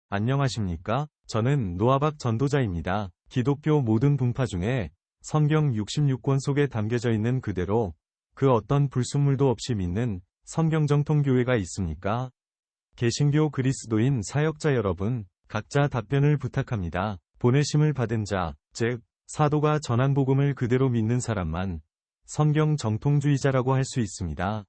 안녕하십니까? 저는 노아박 전도자입니다. 기독교 모든 분파 중에 성경 66권 속에 담겨져 있는 그대로 그 어떤 불순물도 없이 믿는 성경정통교회가 있습니까? 개신교 그리스도인 사역자 여러분, 각자 답변을 부탁합니다. 보내심을 받은 자, 즉 사도가 전한 복음을 그대로 믿는 사람만 성경 정통주의자라고 할 수 있습니다.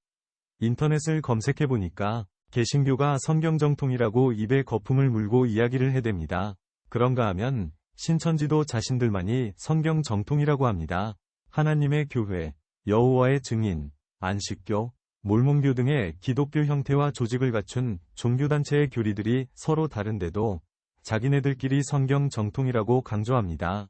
인터넷을 검색해보니까 개신교가 성경정통이라고 입에 거품을 물고 이야기를 해댑니다. 그런가 하면 신천지도 자신들만이 성경정통이라고 합니다. 하나님의 교회, 여호와의 증인, 안식교, 몰몬교 등의 기독교 형태와 조직을 갖춘 종교단체의 교리들이 서로 다른데도 자기네들끼리 성경정통이라고 강조합니다.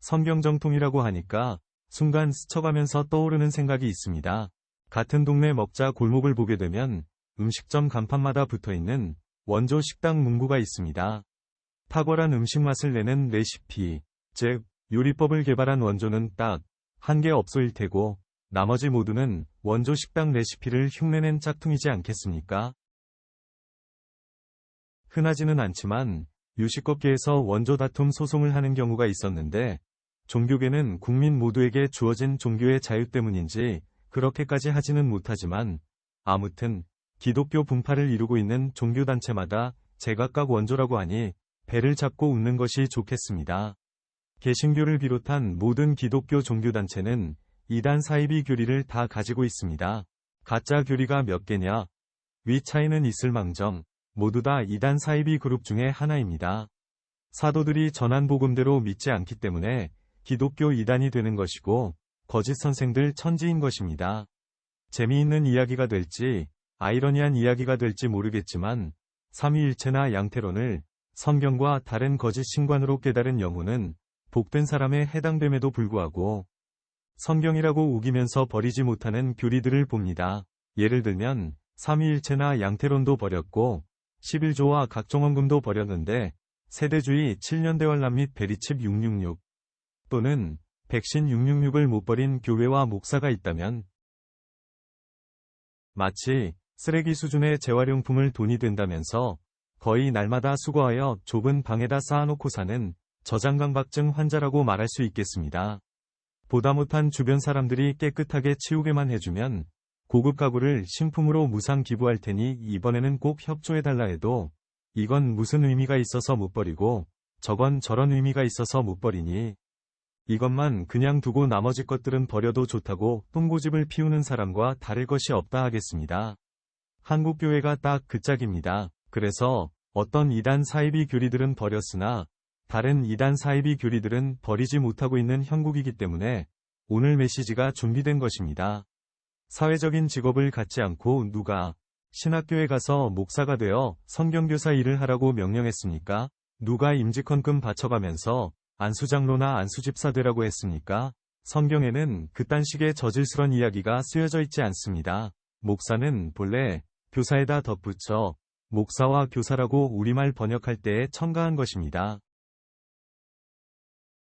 성경정통이라고 하니까 순간 스쳐가면서 떠오르는 생각이 있습니다. 같은 동네 먹자 골목을 보게 되면 음식점 간판마다 붙어있는 원조 식당 문구가 있습니다. 탁월한 음식 맛을 내는 레시피, 즉 요리법을 개발한 원조는 딱 한 개 업소일 테고 나머지 모두는 원조 식당 레시피를 흉내낸 짝퉁이지 않겠습니까? 흔하지는 않지만 유식업계에서 원조 다툼 소송을 하는 경우가 있었는데 종교계는 국민 모두에게 주어진 종교의 자유 때문인지 그렇게까지 하지는 못하지만 아무튼 기독교 분파를 이루고 있는 종교단체마다 제각각 원조라고 하니 배를 잡고 웃는 것이 좋겠습니다. 개신교를 비롯한 모든 기독교 종교단체는 이단 사이비 교리를 다 가지고 있습니다. 가짜 교리가 몇 개냐? 위 차이는 있을망정 모두 다 이단 사이비 그룹 중에 하나입니다. 사도들이 전한 복음대로 믿지 않기 때문에 기독교 이단이 되는 것이고 거짓 선생들 천지인 것입니다. 재미있는 이야기가 될지 아이러니한 이야기가 될지 모르겠지만 삼위일체나 양태론을 성경과 다른 거짓 신관으로 깨달은 영혼은 복된 사람에 해당됨에도 불구하고 성경이라고 우기면서 버리지 못하는 교리들을 봅니다. 예를 들면 삼위일체나 양태론도 버렸고 11조와 각종헌금도 버렸는데 세대주의 7년 대환란 및 베리칩 666 또는 백신 666을 못 버린 교회와 목사가 있다면 마치 쓰레기 수준의 재활용품을 돈이 된다면서 거의 날마다 수거하여 좁은 방에다 쌓아놓고 사는 저장강박증 환자라고 말할 수 있겠습니다. 보다 못한 주변 사람들이 깨끗하게 치우게만 해주면 고급 가구를 신품으로 무상 기부할 테니 이번에는 꼭 협조해달라 해도 이건 무슨 의미가 있어서 못 버리고 저건 저런 의미가 있어서 못 버리니 이것만 그냥 두고 나머지 것들은 버려도 좋다고 똥고집을 피우는 사람과 다를 것이 없다 하겠습니다. 한국교회가 딱 그 짝입니다. 그래서 어떤 이단 사이비 교리들은 버렸으나 다른 이단 사이비 교리들은 버리지 못하고 있는 형국이기 때문에 오늘 메시지가 준비된 것입니다. 사회적인 직업을 갖지 않고 누가 신학교에 가서 목사가 되어 성경교사 일을 하라고 명령했습니까? 누가 임직헌금 바쳐가면서 안수장로나 안수집사 되라고 했습니까? 성경에는 그딴 식의 저질스런 이야기가 쓰여져 있지 않습니다. 목사는 본래 교사에다 덧붙여 목사와 교사라고 우리말 번역할 때에 첨가한 것입니다.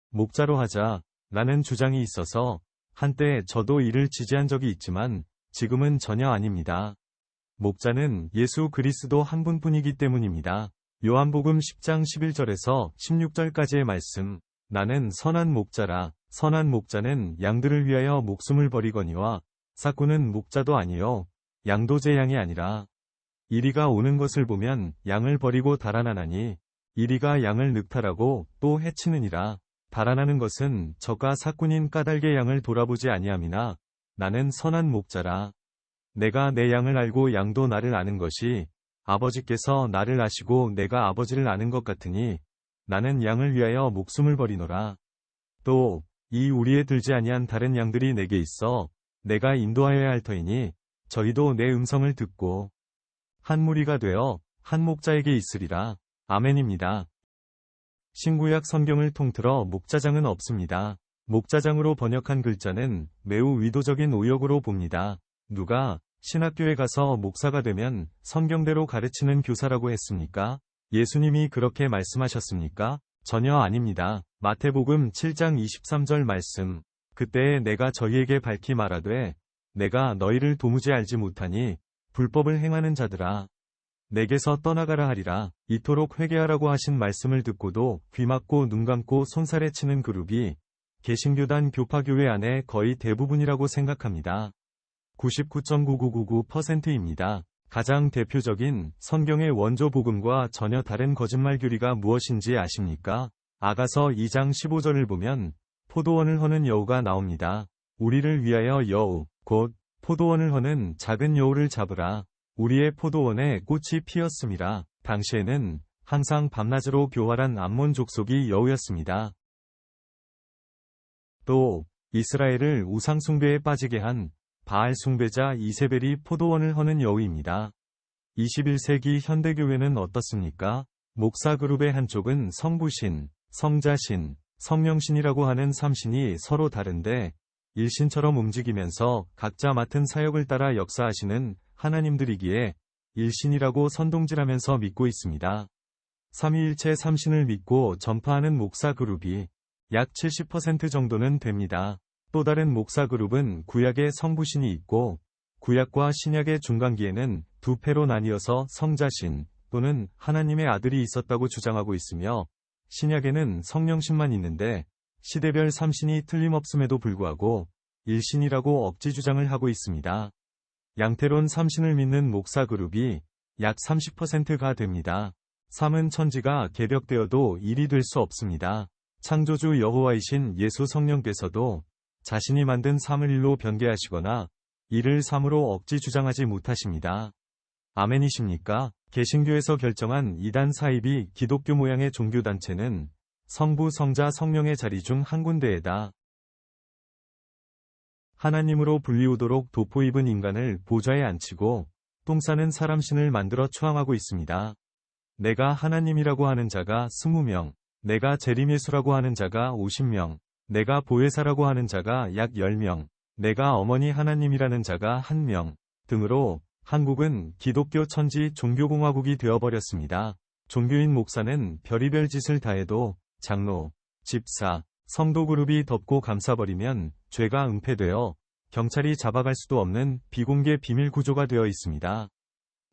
목자로 하자 라는 주장이 있어서 한때 저도 이를 지지한 적이 있지만 지금은 전혀 아닙니다. 목자는 예수 그리스도 한 분뿐이기 때문입니다. 요한복음 10장 11절에서 16절까지의 말씀 나는 선한 목자라 선한 목자는 양들을 위하여 목숨을 버리거니와 삭구는 목자도 아니요 양도 제 양이 아니라 이리가 오는 것을 보면 양을 버리고 달아나나니 이리가 양을 늑탈하고 또 해치느니라. 달아나는 것은 저가 삭군인 까닭의 양을 돌아보지 아니함이나 나는 선한 목자라. 내가 내 양을 알고 양도 나를 아는 것이 아버지께서 나를 아시고 내가 아버지를 아는 것 같으니 나는 양을 위하여 목숨을 버리노라. 또 이 우리에 들지 아니한 다른 양들이 내게 있어 내가 인도하여야 할 터이니 저희도 내 음성을 듣고 한 무리가 되어 한 목자에게 있으리라. 아멘입니다. 신구약 성경을 통틀어 목자장은 없습니다. 목자장으로 번역한 글자는 매우 의도적인 오역으로 봅니다. 누가 신학교에 가서 목사가 되면 성경대로 가르치는 교사라고 했습니까? 예수님이 그렇게 말씀하셨습니까? 전혀 아닙니다. 마태복음 7장 23절 말씀 그때에 내가 저희에게 밝히 말하되 내가 너희를 도무지 알지 못하니 불법을 행하는 자들아 내게서 떠나가라 하리라. 이토록 회개하라고 하신 말씀을 듣고도 귀 막고 눈 감고 손살에 치는 그룹이 개신교단 교파교회 안에 거의 대부분이라고 생각합니다. 99.9999%입니다. 가장 대표적인 성경의 원조 복음과 전혀 다른 거짓말 교리가 무엇인지 아십니까? 아가서 2장 15절을 보면 포도원을 허는 여우가 나옵니다. 우리를 위하여 여우, 곧 포도원을 허는 작은 여우를 잡으라. 우리의 포도원에 꽃이 피었음이라. 당시에는 항상 밤낮으로 교활한 암몬 족속이 여우였습니다. 또 이스라엘을 우상숭배에 빠지게 한 바알 숭배자 이세벨이 포도원을 허는 여우입니다. 21세기 현대교회는 어떻습니까? 목사 그룹의 한쪽은 성부신, 성자신, 성령신이라고 하는 3신이 서로 다른데 일신처럼 움직이면서 각자 맡은 사역을 따라 역사하시는 하나님들이기에 일신이라고 선동질하면서 믿고 있습니다. 삼위일체 3신을 믿고 전파하는 목사 그룹이 약 70% 정도는 됩니다. 또 다른 목사 그룹은 구약의 성부신이 있고 구약과 신약의 중간기에는 두 패로 나뉘어서 성자신 또는 하나님의 아들이 있었다고 주장하고 있으며 신약에는 성령신만 있는데 시대별 3신이 틀림없음에도 불구하고 일신이라고 억지 주장을 하고 있습니다. 양태론 3신을 믿는 목사 그룹이 약 30%가 됩니다. 3은 천지가 개벽되어도 1이 될 수 없습니다. 창조주 여호와이신 예수 성령께서도 자신이 만든 3을 1로 변개하시거나 1을 3으로 억지 주장하지 못하십니다. 아멘이십니까? 개신교에서 결정한 이단 사입이 기독교 모양의 종교단체는 성부, 성자, 성령의 자리 중 한 군데에다 하나님으로 불리우도록 도포입은 인간을 보좌에 앉히고 똥 싸는 사람신을 만들어 추앙하고 있습니다. 내가 하나님이라고 하는 자가 20명, 내가 재림예수라고 하는 자가 50명, 내가 보혜사라고 하는 자가 약 10명, 내가 어머니 하나님이라는 자가 1명 등으로 한국은 기독교 천지 종교공화국이 되어버렸습니다. 종교인 목사는 별의별 짓을 다해도 장로, 집사, 성도 그룹이 덮고 감싸버리면 죄가 은폐되어 경찰이 잡아갈 수도 없는 비공개 비밀 구조가 되어 있습니다.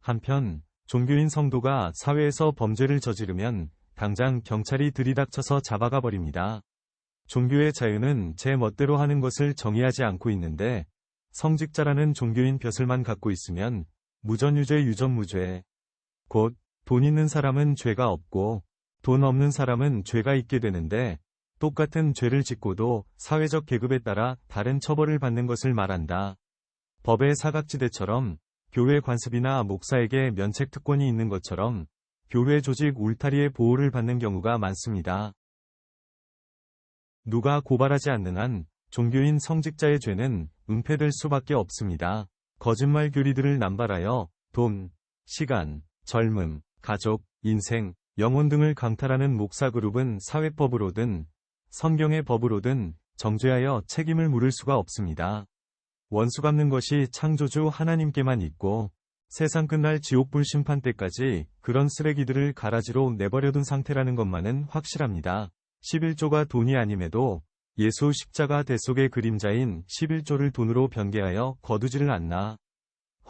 한편 종교인 성도가 사회에서 범죄를 저지르면 당장 경찰이 들이닥쳐서 잡아가 버립니다. 종교의 자유는 제 멋대로 하는 것을 정의하지 않고 있는데 성직자라는 종교인 벼슬만 갖고 있으면 무전유죄 유전무죄. 곧 돈 있는 사람은 죄가 없고 돈 없는 사람은 죄가 있게 되는데 똑같은 죄를 짓고도 사회적 계급에 따라 다른 처벌을 받는 것을 말한다. 법의 사각지대처럼 교회 관습이나 목사에게 면책특권이 있는 것처럼 교회 조직 울타리의 보호를 받는 경우가 많습니다. 누가 고발하지 않는 한 종교인 성직자의 죄는 은폐될 수밖에 없습니다. 거짓말 교리들을 남발하여 돈, 시간, 젊음, 가족, 인생, 영혼 등을 강탈하는 목사 그룹은 사회법으로든 성경의 법으로든 정죄하여 책임을 물을 수가 없습니다. 원수 갚는 것이 창조주 하나님께만 있고 세상 끝날 지옥불 심판 때까지 그런 쓰레기들을 가라지로 내버려둔 상태라는 것만은 확실합니다. 11조가 돈이 아님에도 예수 십자가 대속의 그림자인 11조를 돈으로 변개하여 거두지를 않나.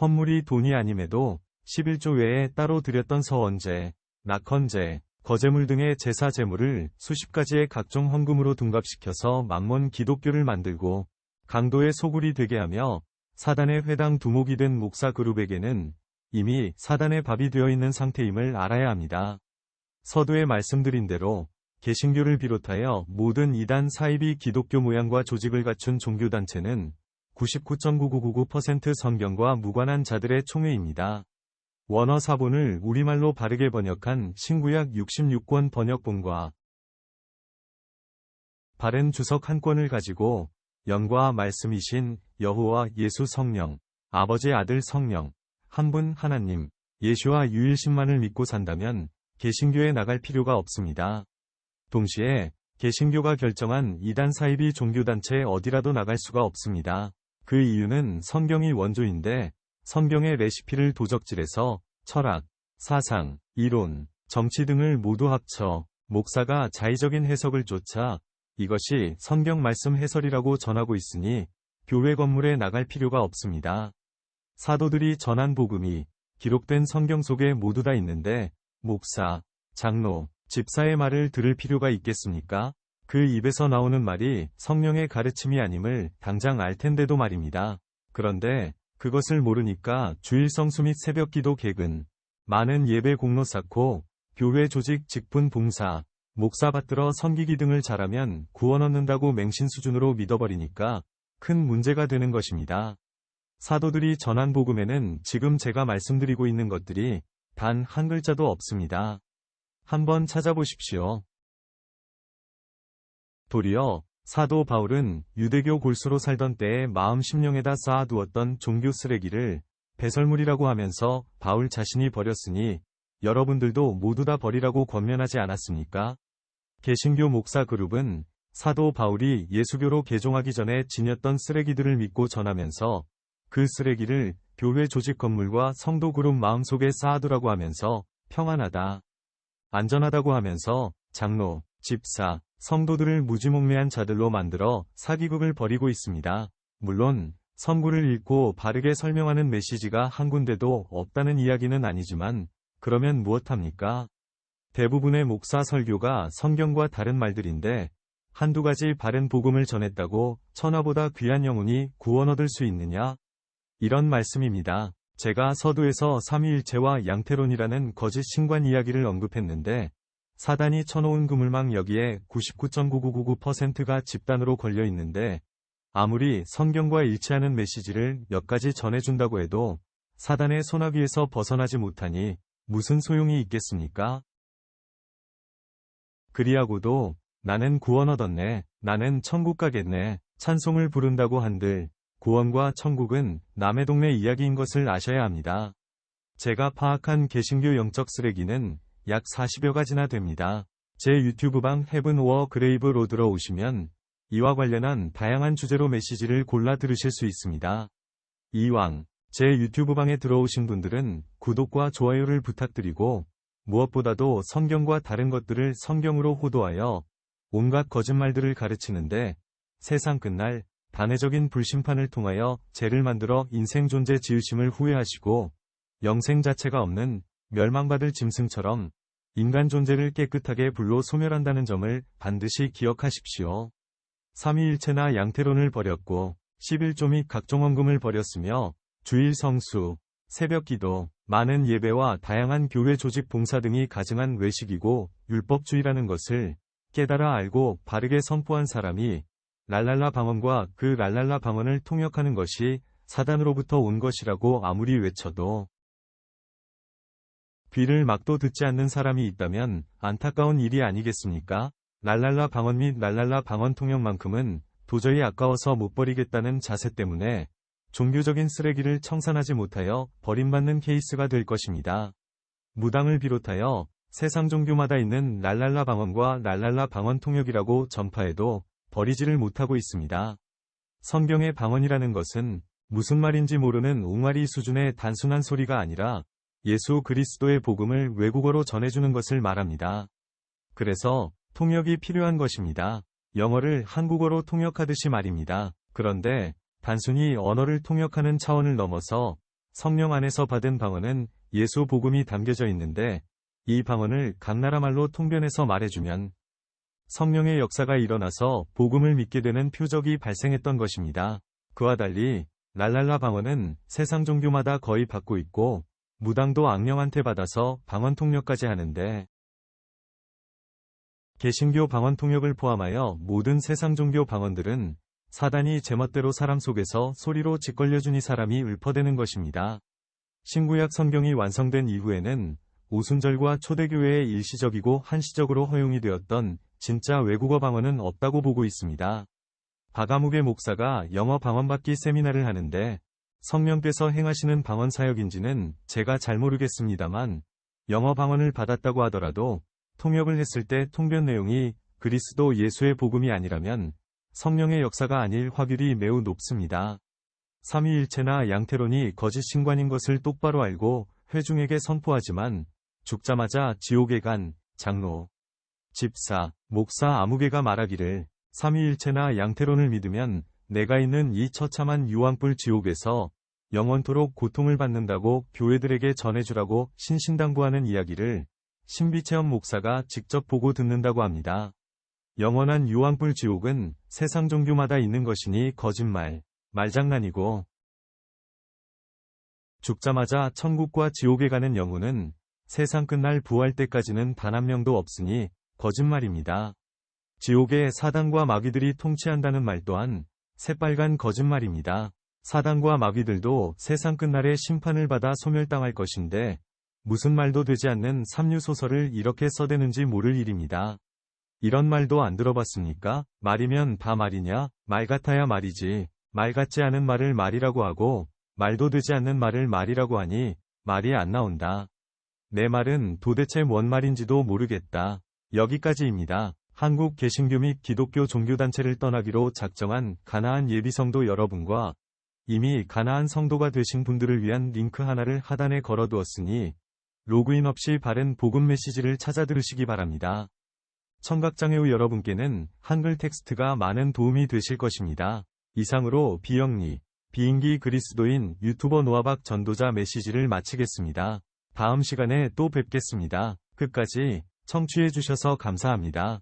헌물이 돈이 아님에도 11조 외에 따로 드렸던 서원제, 낙헌제, 거제물 등의 제사 제물을 수십 가지의 각종 헌금으로 둔갑시켜서 만몬 기독교를 만들고 강도의 소굴이 되게 하며 사단의 회당 두목이 된 목사 그룹에게는 이미 사단의 밥이 되어 있는 상태임을 알아야 합니다. 서두에 말씀드린 대로 개신교를 비롯하여 모든 이단 사입이 기독교 모양과 조직을 갖춘 종교단체는 99.9999% 성경과 무관한 자들의 총회입니다. 원어 사본을 우리말로 바르게 번역한 신구약 66권 번역본과 바른 주석 한 권을 가지고 영과 말씀이신 여호와 예수 성령, 아버지 아들 성령, 한 분 하나님, 예수와 유일신만을 믿고 산다면 개신교에 나갈 필요가 없습니다. 동시에 개신교가 결정한 이단 사입이 종교단체에 어디라도 나갈 수가 없습니다. 그 이유는 성경이 원조인데 성경의 레시피를 도적질해서 철학, 사상, 이론, 정치 등을 모두 합쳐 목사가 자의적인 해석을 쫓아 이것이 성경 말씀 해설이라고 전하고 있으니 교회 건물에 나갈 필요가 없습니다. 사도들이 전한 복음이 기록된 성경 속에 모두 다 있는데 목사, 장로, 집사의 말을 들을 필요가 있겠습니까? 그 입에서 나오는 말이 성령의 가르침이 아님을 당장 알 텐데도 말입니다. 그런데 그것을 모르니까 주일 성수 및 새벽기도 개근, 많은 예배 공로 쌓고 교회 조직 직분 봉사, 목사 받들어 섬기기 등을 잘하면 구원 얻는다고 맹신 수준으로 믿어버리니까 큰 문제가 되는 것입니다. 사도들이 전한 복음에는 지금 제가 말씀드리고 있는 것들이 단 한 글자도 없습니다. 한번 찾아보십시오. 도리어 사도 바울은 유대교 골수로 살던 때에 마음 심령에다 쌓아두었던 종교 쓰레기를 배설물이라고 하면서 바울 자신이 버렸으니 여러분들도 모두 다 버리라고 권면하지 않았습니까? 개신교 목사 그룹은 사도 바울이 예수교로 개종하기 전에 지녔던 쓰레기들을 믿고 전하면서 그 쓰레기를 교회 조직 건물과 성도 그룹 마음속에 쌓아두라고 하면서 평안하다, 안전하다고 하면서 장로, 집사, 성도들을 무지몽매한 자들로 만들어 사기극을 벌이고 있습니다. 물론 선구를 읽고 바르게 설명하는 메시지가 한 군데도 없다는 이야기는 아니지만 그러면 무엇합니까? 대부분의 목사 설교가 성경과 다른 말들인데 한두 가지 바른 복음을 전했다고 천하보다 귀한 영혼이 구원 얻을 수 있느냐? 이런 말씀입니다. 제가 서두에서 삼위일체와 양태론이라는 거짓 신관 이야기를 언급했는데 사단이 쳐놓은 그물망 여기에 99.9999%가 집단으로 걸려 있는데 아무리 성경과 일치하는 메시지를 몇 가지 전해준다고 해도 사단의 소나기에서 벗어나지 못하니 무슨 소용이 있겠습니까? 그리하고도 나는 구원 얻었네, 나는 천국 가겠네, 찬송을 부른다고 한들 구원과 천국은 남의 동네 이야기인 것을 아셔야 합니다. 제가 파악한 개신교 영적 쓰레기는 약 40여 가지나 됩니다. 제 유튜브방 헤븐 오어 그레이브 로드로 오시면 이와 관련한 다양한 주제로 메시지를 골라 들으실 수 있습니다. 이왕 제 유튜브방에 들어오신 분들은 구독과 좋아요를 부탁드리고 무엇보다도 성경과 다른 것들을 성경으로 호도하여 온갖 거짓말들을 가르치는데 세상 끝날 단회적인 불심판을 통하여 죄를 만들어 인생 존재 지으심을 후회하시고 영생 자체가 없는 멸망받을 짐승처럼 인간 존재를 깨끗하게 불로 소멸한다는 점을 반드시 기억하십시오. 삼위일체나 양태론을 버렸고 11조 및 각종 헌금을 버렸으며 주일 성수, 새벽기도, 많은 예배와 다양한 교회 조직 봉사 등이 가증한 외식이고 율법주의라는 것을 깨달아 알고 바르게 선포한 사람이 랄랄라 방언과 그 랄랄라 방언을 통역하는 것이 사단으로부터 온 것이라고 아무리 외쳐도 귀를 막도 듣지 않는 사람이 있다면 안타까운 일이 아니겠습니까? 랄랄라 방언 및 랄랄라 방언 통역만큼은 도저히 아까워서 못 버리겠다는 자세 때문에 종교적인 쓰레기를 청산하지 못하여 버림받는 케이스가 될 것입니다. 무당을 비롯하여 세상 종교마다 있는 랄랄라 방언과 랄랄라 방언 통역이라고 전파해도 버리지를 못하고 있습니다. 성경의 방언이라는 것은 무슨 말인지 모르는 옹알이 수준의 단순한 소리가 아니라 예수 그리스도의 복음을 외국어로 전해주는 것을 말합니다. 그래서 통역이 필요한 것입니다. 영어를 한국어로 통역하듯이 말입니다. 그런데 단순히 언어를 통역하는 차원을 넘어서 성령 안에서 받은 방언은 예수 복음이 담겨져 있는데 이 방언을 각 나라 말로 통변해서 말해주면 성령의 역사가 일어나서 복음을 믿게 되는 표적이 발생했던 것입니다. 그와 달리 랄랄라 방언은 세상 종교마다 거의 받고 있고 무당도 악령한테 받아서 방언 통역까지 하는데 개신교 방언 통역을 포함하여 모든 세상 종교 방언들은 사단이 제멋대로 사람 속에서 소리로 짓걸려주니 사람이 읊어대는 것입니다. 신구약 성경이 완성된 이후에는 오순절과 초대교회의 일시적이고 한시적으로 허용이 되었던 진짜 외국어 방언은 없다고 보고 있습니다. 박아무개 목사가 영어 방언 받기 세미나를 하는데 성령께서 행하시는 방언 사역인지는 제가 잘 모르겠습니다만 영어 방언을 받았다고 하더라도 통역을 했을 때 통변 내용이 그리스도 예수의 복음이 아니라면 성령의 역사가 아닐 확률이 매우 높습니다. 삼위일체나 양태론이 거짓 신관인 것을 똑바로 알고 회중에게 선포하지만 죽자마자 지옥에 간 장로, 집사, 목사 아무개가 말하기를 삼위일체나 양태론을 믿으면 내가 있는 이 처참한 유황불 지옥에서 영원토록 고통을 받는다고 교회들에게 전해주라고 신신당부하는 이야기를 신비체험 목사가 직접 보고 듣는다고 합니다. 영원한 유황불 지옥은 세상 종교마다 있는 것이니 거짓말, 말장난이고, 죽자마자 천국과 지옥에 가는 영혼은 세상 끝날 부활 때까지는 단 한 명도 없으니 거짓말입니다. 지옥에 사단과 마귀들이 통치한다는 말 또한 새빨간 거짓말입니다. 사단과 마귀들도 세상 끝날에 심판을 받아 소멸당할 것인데 무슨 말도 되지 않는 삼류소설을 이렇게 써대는지 모를 일입니다. 이런 말도 안 들어봤습니까? 말이면 다 말이냐? 말 같아야 말이지. 말 같지 않은 말을 말이라고 하고 말도 되지 않는 말을 말이라고 하니 말이 안 나온다. 내 말은 도대체 뭔 말인지도 모르겠다. 여기까지입니다. 한국 개신교 및 기독교 종교단체를 떠나기로 작정한 가나안 예비성도 여러분과 이미 가나안 성도가 되신 분들을 위한 링크 하나를 하단에 걸어두었으니 로그인 없이 바른 복음 메시지를 찾아 들으시기 바랍니다. 청각장애우 여러분께는 한글 텍스트가 많은 도움이 되실 것입니다. 이상으로 비영리, 비인기 그리스도인 유튜버 노아박 전도자 메시지를 마치겠습니다. 다음 시간에 또 뵙겠습니다. 끝까지 청취해주셔서 감사합니다.